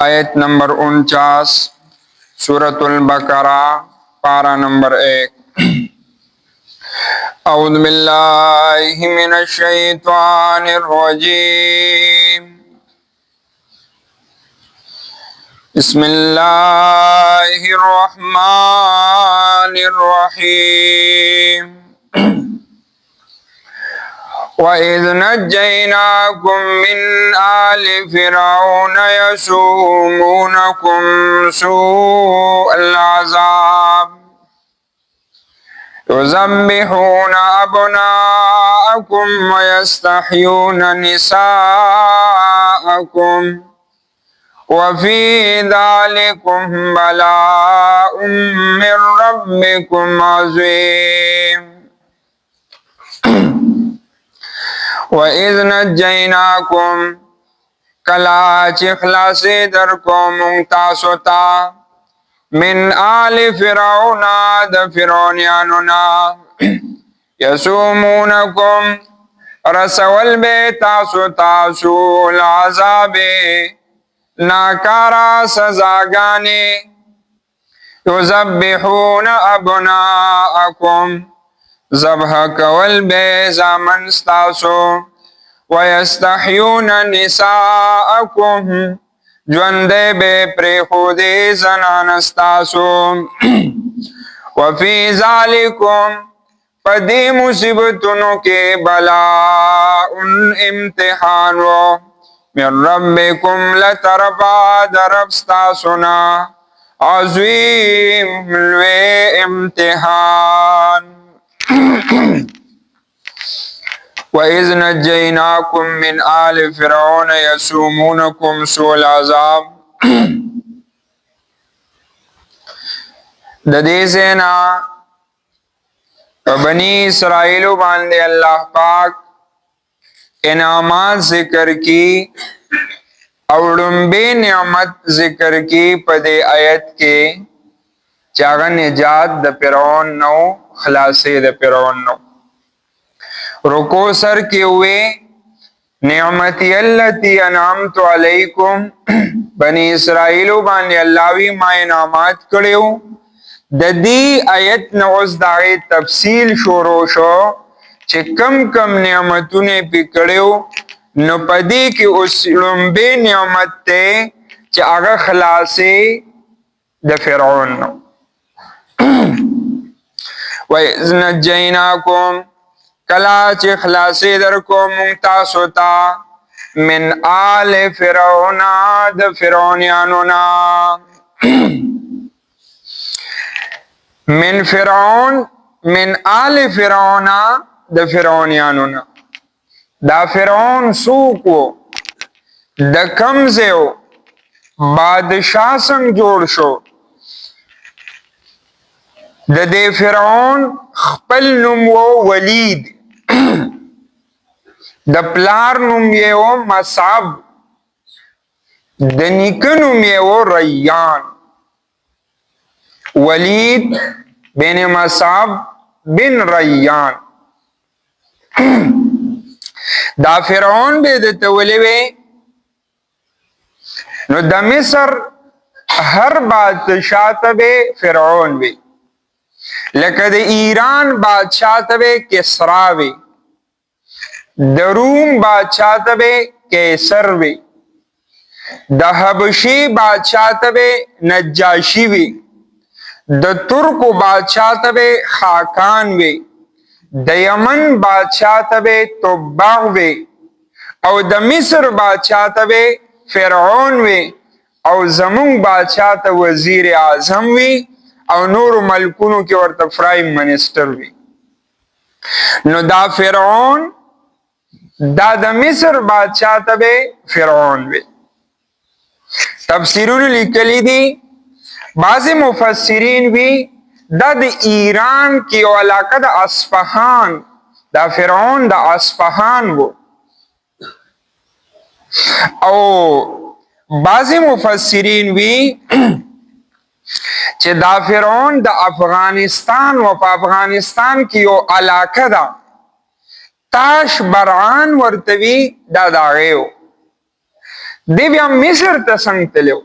आयत नंबर 49 सूरतुल बकरा पारा नंबर 1। औज़ु बिल्लाहि मिनश शैतानिर रजीम। बिस्मिल्लाहिर रहमानिर रहीम। वइज़ नज्जयनाकुम मिन आलि फ़िरऔन यसूमूनकुम सूअल अज़ाब युज़ब्बिहून अब्नाअकुम व यस्तहयून निसाअकुम व फ़ी ज़ालिकुम बलाउम मिर रब्बिकुम अज़ीम। वइज़ नज्जयनाकुम कला चिखलासे दरको मुंतासोता मिन आलि फ़िरऔना द फ़िरौनियानुना यसूमूनकुम रसवल बेतासोता सूअल अज़ाबे नाकारा सज़ागाने युज़ब्बिहून अब्नाअकुम ज़बह कवल बे ज़ामनस्तासो व यस्तहयून निसाअकुम ज्वंदे बे प्रेखुदे ज़नानस्तासो व फ़ी ज़ालिकुम पदी मुसीबतुनो के बलाउन इम्तिहान वो मिर रब्बिकुम लतरफा दरफ्स्तासुना अज़ीम वे इम्तिहान। वइज़ नज्जयनाकुम मिन आलि फ़िरऔन यसूमूनकुम सूअल अज़ाब। ददे सेना बनी इसराइलो बांदे अल्लाह पाक इनामात जिक्र की औडुम्बे नियमत जिक्र की पदे आयत के चागा निजात द फ़िरऔन नो खलासे द फ़िरऔन नो रुको सर के हुए नियमती अल्लती अनामतु अलैकुम बनी इसराइलो बांदे अल्लावी मा इनामात कड़ेउ ददी आयत नौज दागे तफसील शोरो शो चे कम कम नियमतुने पे कड़ेउ न पदी के उस लुम्बे नियमत ते चे आगा खलासे द फ़िरऔन नो। वइज़ नज्जयनाकुम कला चे खलासे दर को मुंतासोता मिन आले फ़िरऔना द फ़िरौनियानुना मिन फ़िरऔन मिन आले फ़िरौना द फ़िरौनियानुना दा फ़िरऔन सूको द कमज़ेओ बादशाह संग जोड़ शो ददे फ़िरऔन खपल नुम वो वलीद द प्लार नुम ये वो मसाब द निक नुम ये वो रैयान। वलीद बिन मसाब बिन रैयान दा फ़िरऔन बे द तवलेवे नो द मिस्र हर बादशाह तबे फ़िरऔन बे लकद ईरान बादशाह तबे किसरा वे द रूम बादशाह तबे कैसर वे द हबशी बादशाह तबे नज्जाशी वे द तुर्क बादशाह तबे खाकान वे द यमन बादशाह तबे तुब्बा वे और द मिस्र बादशाह तबे फ़िरऔन वे और जमुंग बादशाह त वजीर आजम वे और नूर मलकुनो के और प्राइम मिनिस्टर भी नो दा फ़िरऔन दा द मिस्र बादशाह तबे फ़िरऔन वे तफसीरुल लिखली दी बाज़ी मुफस्सिरीन भी दा द ईरान की इलाका द अस्फहान दा फ़िरऔन दा अस्फहान वो और बाज़ी मुफस्सिरीन भी चे दा फ़िरऔन द अफगानिस्तान व अफगानिस्तान की यो इलाका दा ताश बरआन वर्तवी दा दागेओ دی بیا مصر ته څنګه تلو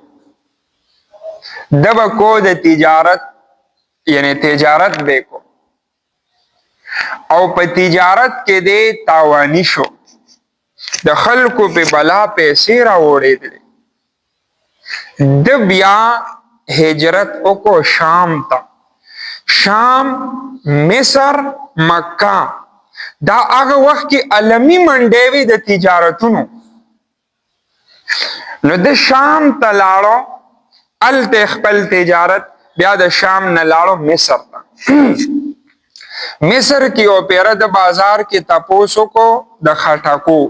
د به کو د تجارت یعنی تجارت به کو او په تجارت کې دی تاوانی شو د خلکو په بلا پیسې راوړېدلې د بیا هجرت وکړو شام ته شام مصر مکه دا هغه وخت کې عالمي منډې وې د تجارتونو نو د شام ته لاړو هلته خپل تجارت بیا د شام نه لاړو مصر ته مصر کې او پیره د بازار کې تپوس وکړو د خټکو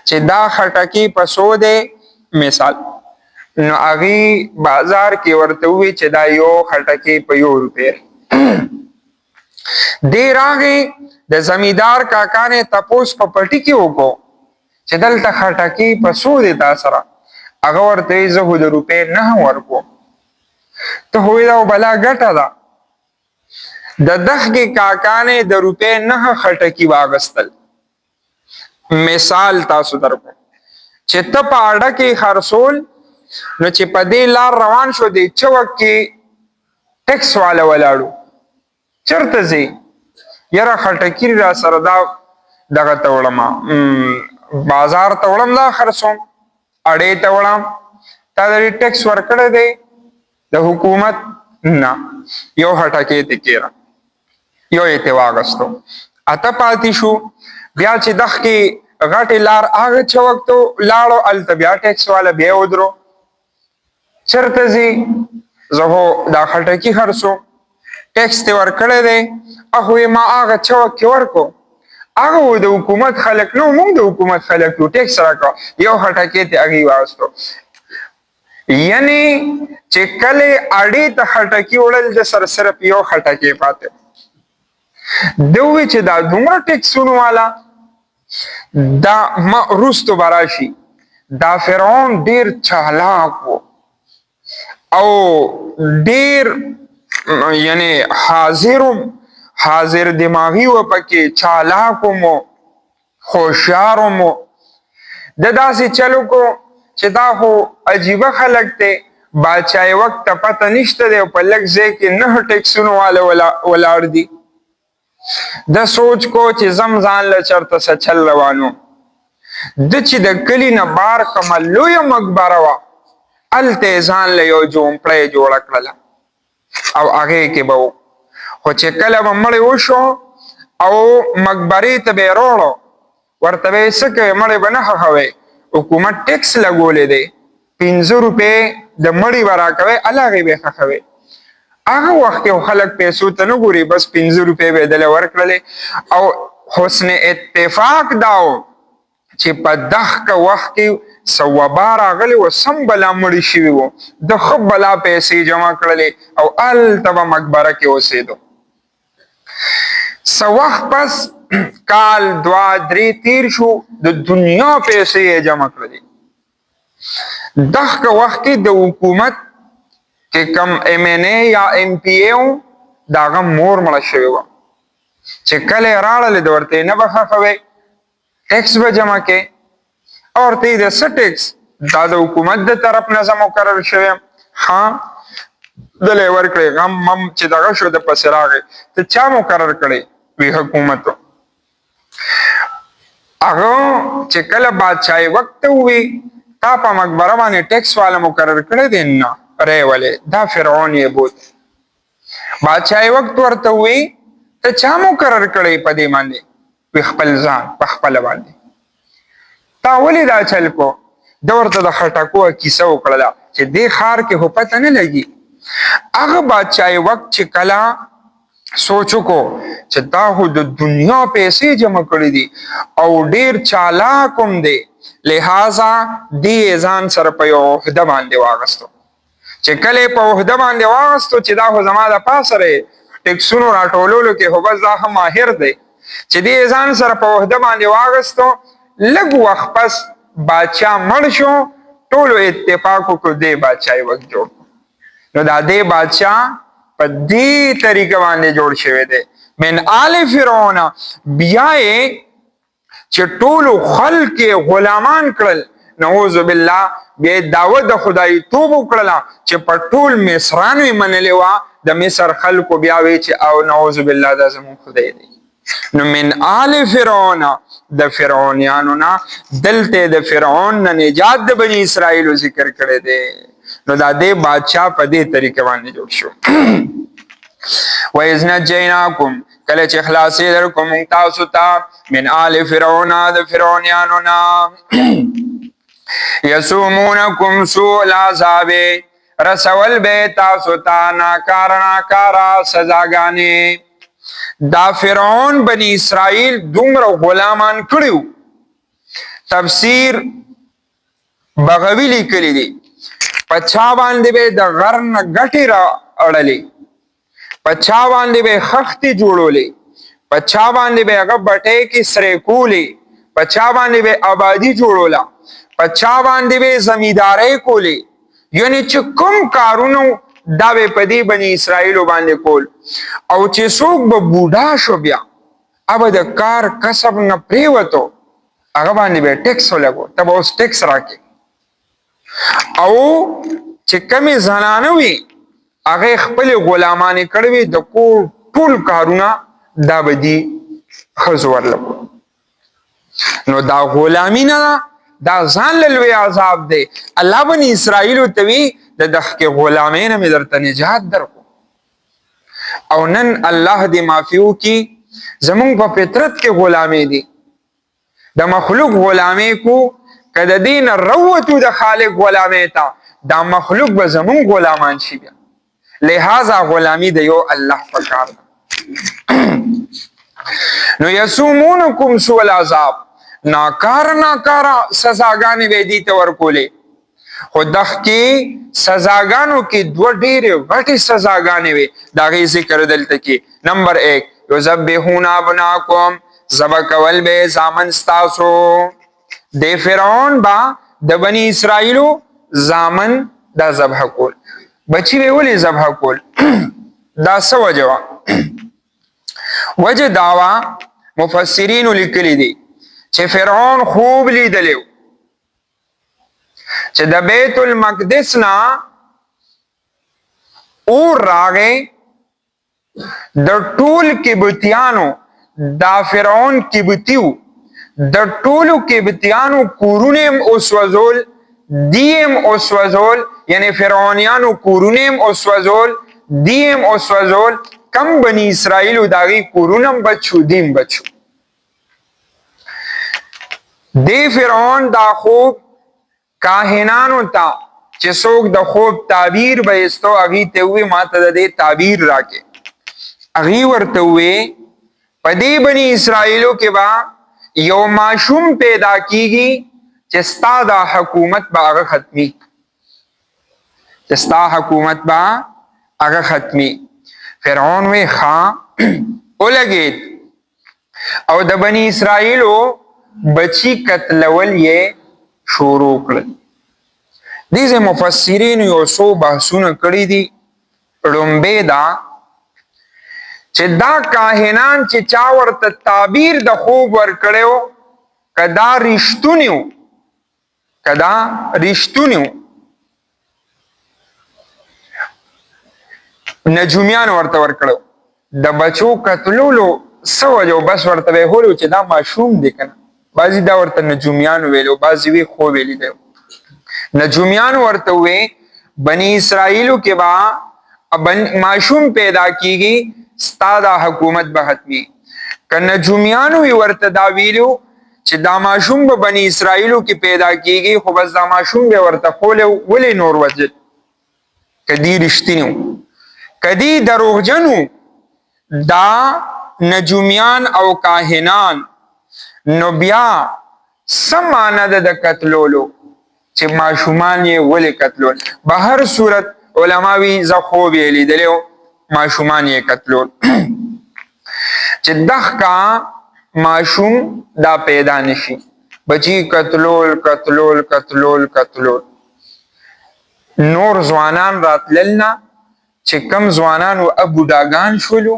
چې دا خټکی په څو دی مثال نو هغې بازار کې ورته ووی چې دا یو خټکی په ₹1 دی راغی د زمیندار کاکا نه تپوس په پټي کې وکړو چې دلته خټکی په څو دی تا سره هغه ورته وی زه خو د ₹9 ورکوم ته وایې دا بلا ګټه ده د دغې کاکا نه د ₹9 خټکي واغستل مثال تاسو درکو چې ته په اډه کې خرڅول نو چې په دې لار روان شو دی چوک کې ټیکس والا ولاړو چرته ځې یاره خټکي را سره دا دغه ته وړم بازار ته وړم دا خرڅوم اډې ته وړم تا د ټیکس ورکړی دی د حکومت نه یو خټکی ته کېره یو یې ته واغستو اته پاتې شو بیا چې دغې غټې لار هغه چوک ته لاړو هلته بیا ټیکس والا بیا ودرو چرته ځي زه خو دا خټکي خرڅوم ټیکس ته ورکړی دی هغه ما هغه چوک کې ورکو هغه د حکومت خلک نو موږ د حکومت خلک یو ټیکس راکړه یو خټکی ته هغې واغستو یعنی چې کله اډې ته خټکي وړل د سره صرف یو خټکی پاتې دوی چې دا دومره ټیکسونو والا دا وروستو به راشي دا فرعون ډېر چالاک و او ډېر یعنی حاضر دماغي و پکې چالاک مو هوښیار مو د داسې چلو کو چې دا خو عجیبه خلک دی بادشاهي وخت ته پته نشته دی او په لږ ځای کې 9 ټیکسونو والا ولاړ دي د سوچ کو چې زم ځان له چرته څه چل روانو د چې د کلي نه بار کومه لویه مقبره وه هلته یې ځان له یو جومپړی جوړه کړله او هغې کې به خو چې کله به مړی وشو او مقبرې ته به یې روړو ورته به یې څه کوې مړی به نه ښخوئ حکومت ټیکس لګولی دی ₹15 د مړي به راکوئ هلغې به یې ښخوئ هغه وخت کې خلک پیسو ته نه ګوري بس ₹15 به یې دله ورکړلې او حسن اتفاق دا و چې په دغه وخت کې څه وبا راغلې وه سم بلا مړي شوي وو د ښه بلا پیسې جمع کړلې او هلته به مقبره کې اوسېدو څه وخت پس کال 2-3 تیر شو د دنیا پیسې یې جمع کړلې دغه وخت کې د حکومت کې کم MNA یا MPA و د هغه مور مړه شوې وه چې کله یې راړلې د ورته یې نه به ښخوئ ټیکس به جمع کې او ورته یې د څه ټیکس دا د حکومت د طرف نه زه مقرر شوی یم ها دله یې ورکړې غم مم چې دغه شو د پسې راغی ته چا مقرر کړی وی حکومتو هغه چې کله بادشاهي وخت ته ووي تا په مقبره باندې ټیکس والا مقرر کړی دی نه رې ولې دا فرعون یې بوت بادشاهي وخت ورته ووي ته چا مقرر کړی په دې باندې وی خپل ځان په خپله باندې تا ولې دا چل کو د ورته د خټکو کیسه وکړله چې دې ښار کې خو پته نه لګي هغه بادشاهي وخت چې کله سوچ وکړو چې دا خو د دنیا پیسې جمع کړي دي او ډېر چالاک هم دی لہذا دې ځان سره په یو عهده باندې واغستو چې کله په عهده باندې واغستو چې دا خو زما د پاسه دی ټیکسونو راټولولو کې خو بس دا ښه ماهر دی چې دې ځان سره په عهده باندې واغستو لږ وخت پس بادشاه مړ شو ټولو اتفاق وکړو دې بادشاهي وخت جوړ نو دا دې بادشاه په دې طریقه باندې جوړ شوی دی من آل فرعون بیا یې چې ټولو خلک یې غلامان کړل نعوذ بالله بیا دعوه د خدای توب وکړله چې په ټول مصرانو یې منلې وه د مصر خلکو بیا وی چې او نعوذ بالله دا زمون خدای دی. نو من آل فرعون د فرعونیانو نه دلته د فرعون نه نجات د بنی اسرائیلو ذکر کړی دی. نو دا دې بادشاہ په دې طریقه باندې جوړ شو. وَإِذْ نَجَّيْنَاكُمْ کله چې خلاصې درکو موږ تاسو ته من آل فرعون د فرعونیانو نه یسومونکم سوء العذاب رسول به تاسو ته ناکاره سزاګانې. دا فرعون بنی اسرائیل دومره غلامان کړیو. تفسیر بغوی لیکلی دی په چا باندې به د غر نه ګټې را اړلې، په چا باندې به خښتې جوړولې، په چا باندې به هغه بټۍ کې سرې کولې، په چا باندې به آبادي جوړوله، په چا باندې به زمیندارۍ کولې. یعنی چې کوم کارونو دا به په دې بني اسرائیلو باندې کول. او چې څوک به بوډا شو بیا اب د کار کسب نه پریوتو هغه باندې به ټیکس ولګو، ته به اوس ټیکس راکې. او چې کمې زنانه وي هغه خپل غلامانې کړې وي د کور ټول کارونه دا به دي ښځو ورله. نو دا غلامي نه دا ځان له لوی عذاب دی. الله بني اسرائیلو ته وی د دغه غلامۍ نه مې درته نجات درکو. او نن الله دې معافي وکړي زمونږ په فطرت کې غلامۍ دي، د مخلوق غلامۍ کو که د دې نه روتو د خالق غلامۍ ته دا مخلوق به زمونږ غلامان شي. بیا لہذا غلامی د یو الله په کار ده. نو یسومونکم سوء العذاب ناکاره سزاګانې به دې ته ورکولې. خو دغه سزاګانو کې دوه ډېرې غټې سزاګانې وې، د هغې ذکر دلته کې. نمبر 1 یذبحون ابناکم ذبح کول به زامن ستاسو. د فرعون با د بني اسرائیلو زامن دا ذبح کول. بچی به ولې ذبح کول؟ دا څه وجه وه؟ وجه دا وه مفسرینو لیکلی دی چې فرعون خوب لیدلی و چې د بیت المقدس نه اور راغی، د ټول قبطیانو دا فرعون قبطي و، د ټولو قبطیانو کورونه هم وسوځول، دی هم وسوځول، یعنی فرعونیانو کورونه هم وسوځول، دی هم وسوځول. کم بني اسرائیلو د هغې کورونه هم بچ شو، دی هم بچ شو. دی فرعون دا خوب کاهنانو ته چې څوک د خوب تعبیر به ایستو هغې ته ووایي ما ته د دې تعبیر راکې. هغې ورته ووایي په دې بني اسرائیلو کې به یو ماشوم پیدا کیږي چې ستا دا حکومت به هغه ختمي، چې ستا حکومت به هغه ختمي. فرعون وی ښه ولګېد او د بني اسرائیلو بچی قتلول یې شروع کړل. دې مفسرینو یو څو بحثونه کړي دي. لومبې دا چې دا کاهنان چې چا ورته تعبیر د خوب ورکړی و که دا رښتونی و، که دا رښتونی و، نجومیان ورته ورکړو د بچو قتلولو څه وجه و، بس ورته به ویلو چې دا ماشوم دی که نه. بعضې دا ورته نجومیان ویلو، بعضې وی خوب ویلی دی. نجومیان ورته وی بني اسرائیلو کې به ماشوم پیدا کیږي ستا دا حکومت به ختمي. که نجومیانو وی ورته دا ویلو چې دا ماشوم به بني اسرائیلو کې پیدا کیږي خو بس دا ماشوم به ورته خولی ولې نور وجل، که دی رښتینی و. که دی دروغجن دا نجومیان او کاهنان نو بیا څه معنی ده د قتلولو چې ماشومان یې ولې قتلول؟ به هر صورت علما وی زه خوب یې لیدلی و ماشومان یې قتلول. چې دغه ماشوم دا پیدا نشي، بچی قتلول قتلول قتلول قتلول. نور ځوانان راتلل نه چې کم ځوانان و بوډاګان شولو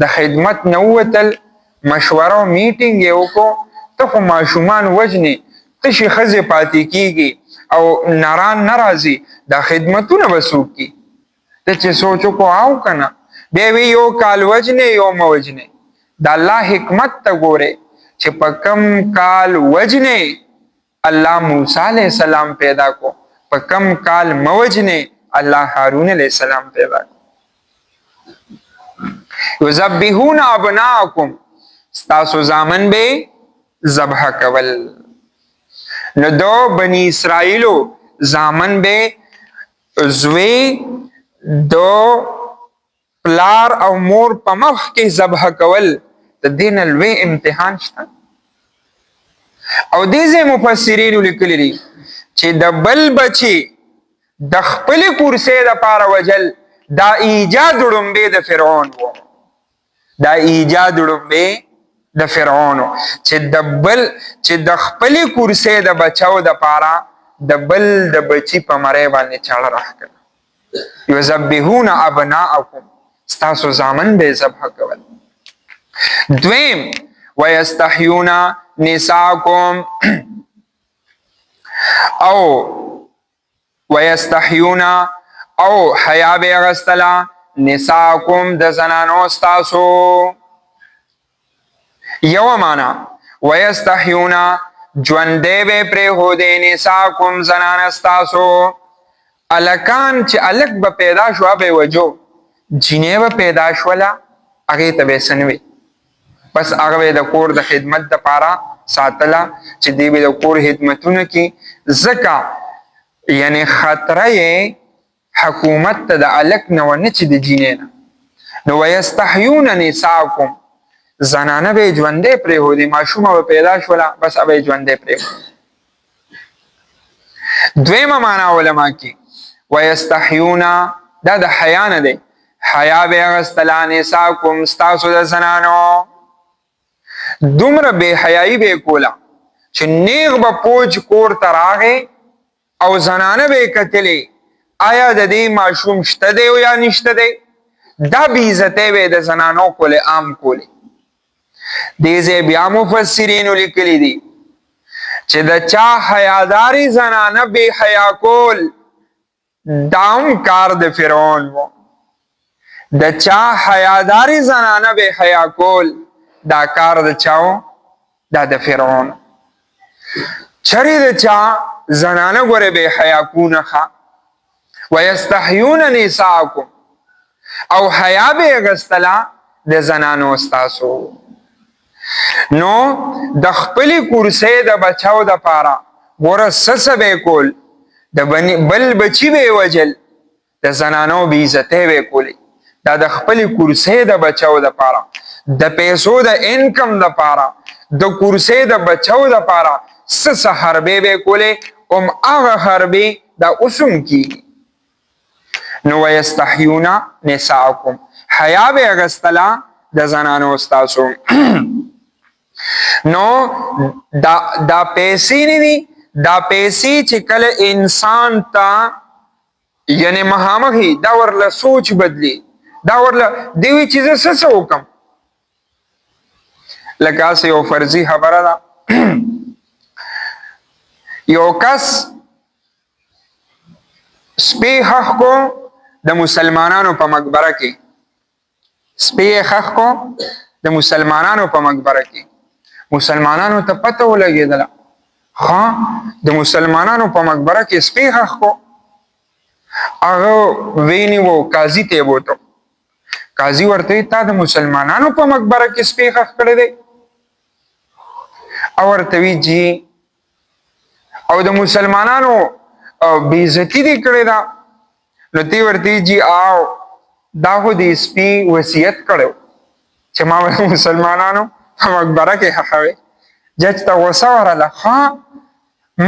د خدمت نه ووتل، مشوره او میټینګ یې وکړو ته خو ماشومان وژنې، تشي خزه پاتې کیږي او ناران ناراضي دا خدمتونه وسوک کی ته چې سوچو کو آو کنه بیا وی یو کال وجنه یو موجنه دا الله حکمت ته ګوره چې په کم کال وجنه الله موسی علیہ السلام پیدا کو په کم کال موجنه الله هارون علیہ السلام پیدا کو یذبحون ابناءکم ستاسو زامن به ذبح کول نو دو بنی اسرائیلو زامن به زوی دو پلار او مور په مخ کې ذبح کول د دین لوی امتحان شته او دې مفسرین لیکلي دي چې د بل بچي د خپل کورسې د پاره وجل دا ایجاد ډومبه د فرعون وو دا ایجاد ډومبه د فرعون چې د خپل کورسې د بچاو د پاره د بل د بچي په مړې باندې چاړه راکړه یذبحون ابناءکم ستاسو زامن به ذبح کول دویم ويستحيون نساءکم او ويستحيون او حیا به غستلا نساءکم د زنانو ستاسو یو معنا ويستحيون ژوندې به پرېښودې نساءکم زنان ستاسو الکان چې الک به پیدا شو به وجو جینې به پیدا شوله هغې ته به سنوي بس هغه د کور د خدمت د پاره ساتله چې دی به د کور خدمتونه کې ځکه یعنی خطره حکومت ته د الک نه ونه چې د جینې نه نو ویستحیون نساءکم زنانه به ژوندې پرېښودې ماشومه به پیدا شوله بس هغه به ژوندې پرېښودې دویمه معنا علما کې ویستحیون دا د حیا نه دی حیا به اغستلا نساءکم ستاسو د زنانو دومره بے حیايي به کوله چې نیغ به پوج کور ته راغې او زنانه به کتلې آیا د دې ماشوم شته دی او یا نشته دی دا بې عزتۍ به د زنانو کولې عام کولې دې ځای بیا مفسرینو لیکلي دي چې د چا حیاداري زنانه بې حیا کول دا هم کار د فرعون و د چا حیاداري زنانه بې حیا کول دا کار د چاو دا د فرعون چری د چا زنانه ګوره بې حیا کونه ښه ویستحیون نساءکم او حیا به اغستلا د زنانو ستاسو نو د خپل کورسې د بچاو د پاره ګوره څه به کول د بل بچی به وجل د زنانو بې عزتۍ به کولی دا د خپل کورسې د بچاو د پاره د پیسو د انکم د پاره د کورسې د بچاو د پاره څه حربې به کولې هغه حربې دا اوسم کیږي نو ویستحیون نساءکم حیا به اغستلا د زنانو ستاسو نو دا پیسې نه دي دا پیسې چې کله انسان ته یعنی مهامخي دا ورله سوچ بدلی دا ورله دیوی چیز څه وکم لکه یو فرضي خبره ده یو کس سپی خخ کو د مسلمانانو په مقبره کې سپی خخ کو د مسلمانانو په مقبره کې مسلمانانو ته پته ولګېدله ها د مسلمانانو په مقبره کې سپی خخ کو هغه ویني وو قاضي ته بوته قاضي ورته تا د مسلمانانو په مقبره کې سپی خخ کړی دی او ورته وی جی او د مسلمانانو بې عزتي دې کړې ده نو تی ورته جی آو دا خو د سپي وصیت کړو چې ما به مسلمانانو په مقبره کې خښوي جج ته غوسه ورله ها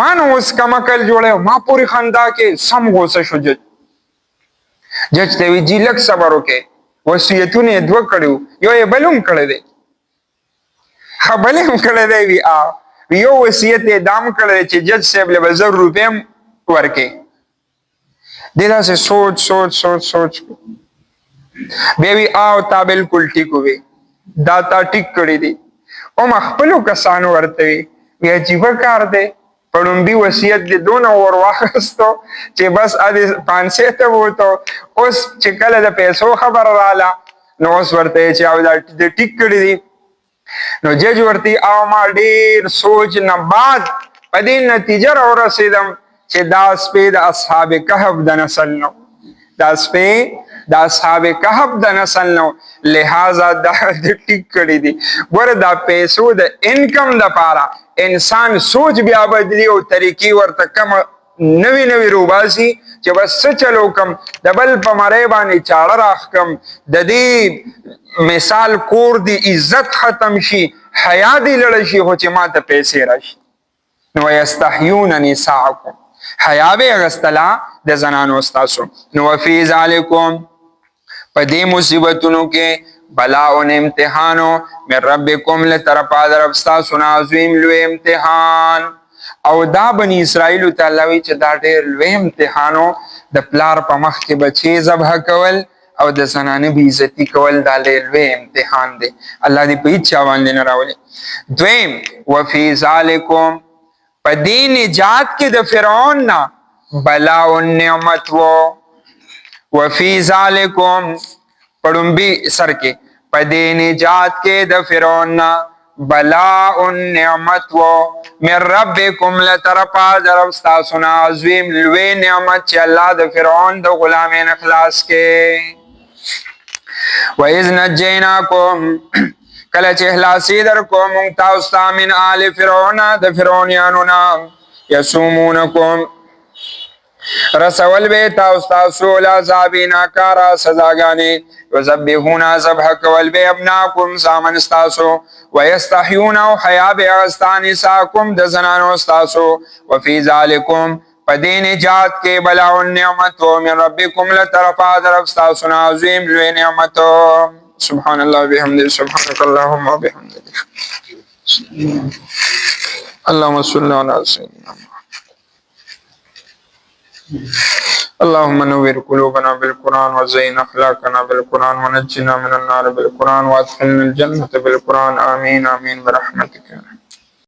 ما نو اوس کم عقل جوړی ما پورې خندا کې سم غوسه شو جج ته وی جی لږ صبر وکړې وصیتونه یې دوه کړي یو یې بل هم کړی دی بل هم کړی دی وی یو وصیت یې دام کړی چې جج صاحب له به 1,000 روپۍ هم ورکړي دی داسې سوچ بیا وی تا بالکل ټیک وی دا تا ټیک کړی دی او ما خپلو کسانو ورته وی عجیبه کار دی پړومبي وصیت دې دونه ور واخیستو چې بس ادې پانسې ته ووتو. اوس چې کله د پیسو خبر رااله نو اوس ورته چې او دا ټیک کړي دي نو جج ورته او ما ډېر سوچ نه بعد په دې نتیجه راورسېدم چې دا سپی د اصحاب کهف د نسل نو، دا سپی د اصحاب کهف د نسل نو، لہذا دا ټیک کړي دي. ګوره دا پیسو د انکم دپاره انسان سوچ بیا بدلی او طریقې ورته کم نوی نوی روباسي چې بس څه چلو کم د بل په مرۍ باندې چاړه راښکم د دې مثال کور دی عزت ختم شي حیا دې لړه شي خو چې ما ته پیسې راشي. نو یستحیون نساءکم حیا به اغستلا د زنانو ستاسو. نو وفي ذالکم په دې مصیبتونو کې بلاء امتحانو من ربکم لطرفا در رب ستاسو نه عظیم لوی امتحان. او دا بنی اسرائیل ته الله وی چې دا ډېر لوی امتحانو د پلار په مخ کې بچي ذبح کول او د زنانه بې عزتي کول دا ډېر لوی امتحان دی. الله دې په هیڅ چا باندې نه راولي. دویم وفي ذالکم په دې نجات کې د فرعون نه بلاء النعمت وفي ذالکم پړومبي سر کې په دې نجات کې د فرعون نه بلاء النعمت من ربکم لطرفا در رب ستاسو نه عظیم لوی نعمت چې الله د فرعون د غلامۍ نه خلاص کې. وَإِذْ نَجَّيْنَاكُمْ کله چې اخلاصي درکو مونږ تاسو ته من آل فرعون د فرعونیانو نه یسومونکم رسول به تاسو العذاب ناکارا سزاګانې یذبحون ذبح کول به ابناکم زامن تاسو ويستحيون حیا به استانساکم د زنانو تاسو. وفي ذالکم پدې نجات کې بلاء النعمت من ربکم لطرفا در رب تاسو نه عظیم لوی نعمت. سبحان الله وبحمده سبحانك اللهم وبحمدك اللهم صل على سيدنا اللهم نور قلوبنا بالقرآن وزين أخلاقنا بالقرآن ونجنا من النار بالقرآن وادخلنا الجنة بالقرآن آمين آمين برحمتك.